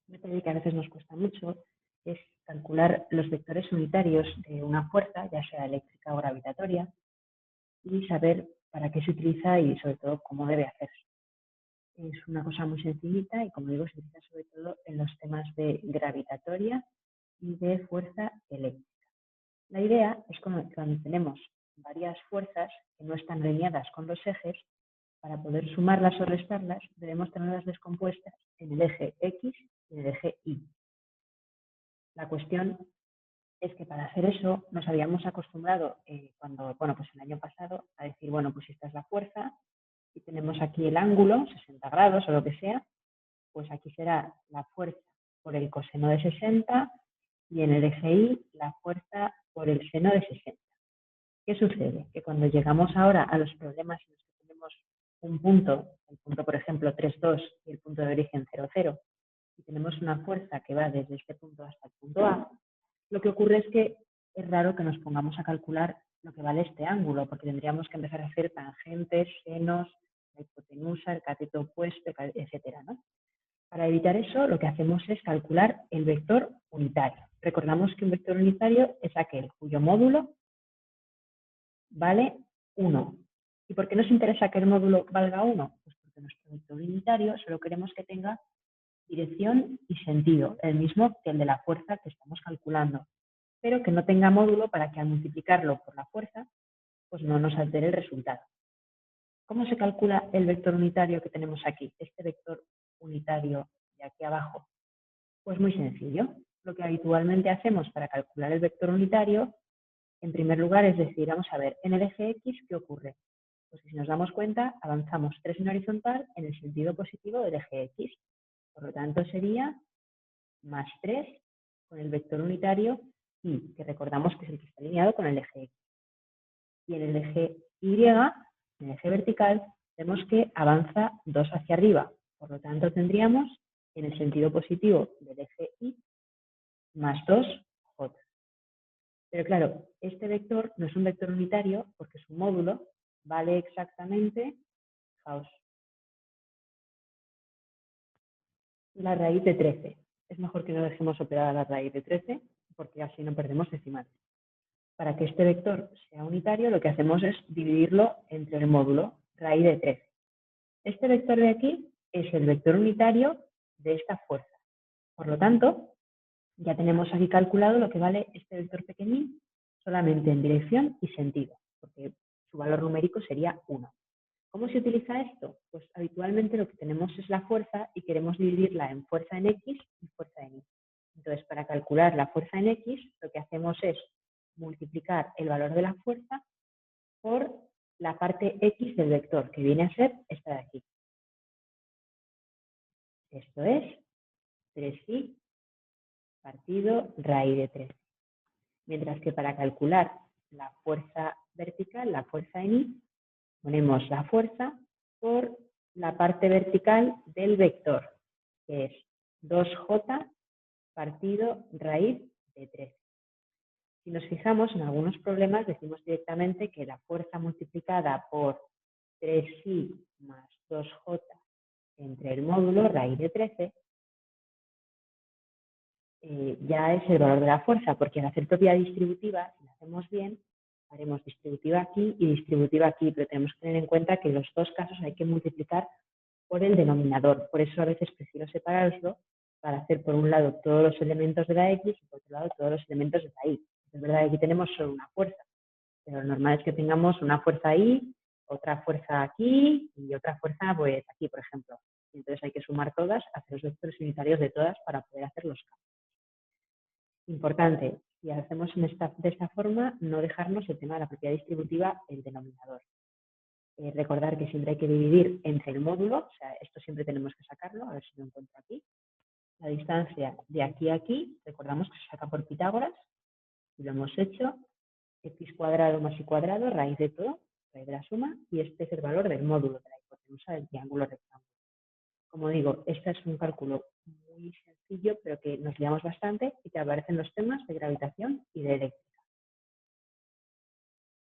Detalle que a veces nos cuesta mucho es calcular los vectores unitarios de una fuerza, ya sea eléctrica o gravitatoria, y saber para qué se utiliza y sobre todo cómo debe hacerse. Es una cosa muy sencillita y, como digo, se utiliza sobre todo en los temas de gravitatoria y de fuerza eléctrica. La idea es cuando tenemos varias fuerzas que no están alineadas con los ejes, para poder sumarlas o restarlas debemos tenerlas descompuestas en el eje X y en el eje Y. La cuestión es que para hacer eso nos habíamos acostumbrado pues el año pasado a decir, bueno, pues esta es la fuerza y tenemos aquí el ángulo, 60 grados o lo que sea, pues aquí será la fuerza por el coseno de 60 y en el eje Y la fuerza por el seno de 60. ¿Qué sucede? Que cuando llegamos ahora a los problemas en los que tenemos un punto, el punto por ejemplo 3,2 y el punto de origen 0,0, y tenemos una fuerza que va desde este punto hasta el punto A, lo que ocurre es que es raro que nos pongamos a calcular lo que vale este ángulo, porque tendríamos que empezar a hacer tangentes, senos, la hipotenusa, el cateto opuesto, etcétera, ¿no? Para evitar eso, lo que hacemos es calcular el vector unitario. Recordamos que un vector unitario es aquel cuyo módulo vale 1. ¿Y por qué nos interesa que el módulo valga 1? Pues porque nuestro vector unitario solo queremos que tenga dirección y sentido, el mismo que el de la fuerza que estamos calculando, pero que no tenga módulo para que al multiplicarlo por la fuerza, pues no nos altere el resultado. ¿Cómo se calcula el vector unitario que tenemos aquí? Este vector unitario de aquí abajo. Pues muy sencillo. Lo que habitualmente hacemos para calcular el vector unitario, en primer lugar, es decir, vamos a ver, en el eje X, ¿qué ocurre? Pues que si nos damos cuenta, avanzamos 3 en horizontal en el sentido positivo del eje X. Por lo tanto, sería más 3 con el vector unitario Y, que recordamos que es el que está alineado con el eje X. Y en el eje Y, en el eje vertical, vemos que avanza 2 hacia arriba. Por lo tanto, tendríamos en el sentido positivo del eje Y más 2J. Pero claro, este vector no es un vector unitario porque su módulo vale exactamente, fijaos, la raíz de 13. Es mejor que no dejemos operada la raíz de 13 porque así no perdemos decimales. Para que este vector sea unitario, lo que hacemos es dividirlo entre el módulo raíz de 13. Este vector de aquí es el vector unitario de esta fuerza. Por lo tanto, ya tenemos aquí calculado lo que vale este vector pequeñín solamente en dirección y sentido, porque su valor numérico sería 1. ¿Cómo se utiliza esto? Pues habitualmente lo que tenemos es la fuerza y queremos dividirla en fuerza en X y fuerza en Y. Entonces, para calcular la fuerza en X, lo que hacemos es multiplicar el valor de la fuerza por la parte X del vector, que viene a ser esta de aquí. Esto es 3i partido raíz de 3. Mientras que para calcular la fuerza vertical, la fuerza en Y, ponemos la fuerza por la parte vertical del vector, que es 2j partido raíz de 3. Si nos fijamos en algunos problemas, decimos directamente que la fuerza multiplicada por 3i más 2j entre el módulo raíz de 13 ya es el valor de la fuerza, porque al hacer propiedad distributiva, si lo hacemos bien, haremos distributiva aquí y distributiva aquí, pero tenemos que tener en cuenta que en los dos casos hay que multiplicar por el denominador. Por eso a veces prefiero separarlo para hacer por un lado todos los elementos de la X y por otro lado todos los elementos de la Y. Es verdad que aquí tenemos solo una fuerza, pero lo normal es que tengamos una fuerza ahí, otra fuerza aquí y otra fuerza pues aquí, por ejemplo. Entonces hay que sumar todas, hacer los vectores unitarios de todas para poder hacer los cambios. Importante, si hacemos de esta forma, no dejarnos el tema de la propiedad distributiva el denominador. Recordar que siempre hay que dividir entre el módulo, o sea, esto siempre tenemos que sacarlo, a ver si lo encuentro aquí. La distancia de aquí a aquí, recordamos que se saca por Pitágoras, y lo hemos hecho, x cuadrado más y cuadrado, raíz de todo, raíz de la suma, y este es el valor del módulo de la hipotenusa del triángulo rectángulo. Como digo, este es un cálculo muy sencillo, pero que nos liamos bastante y que aparecen los temas de gravitación y de eléctrica.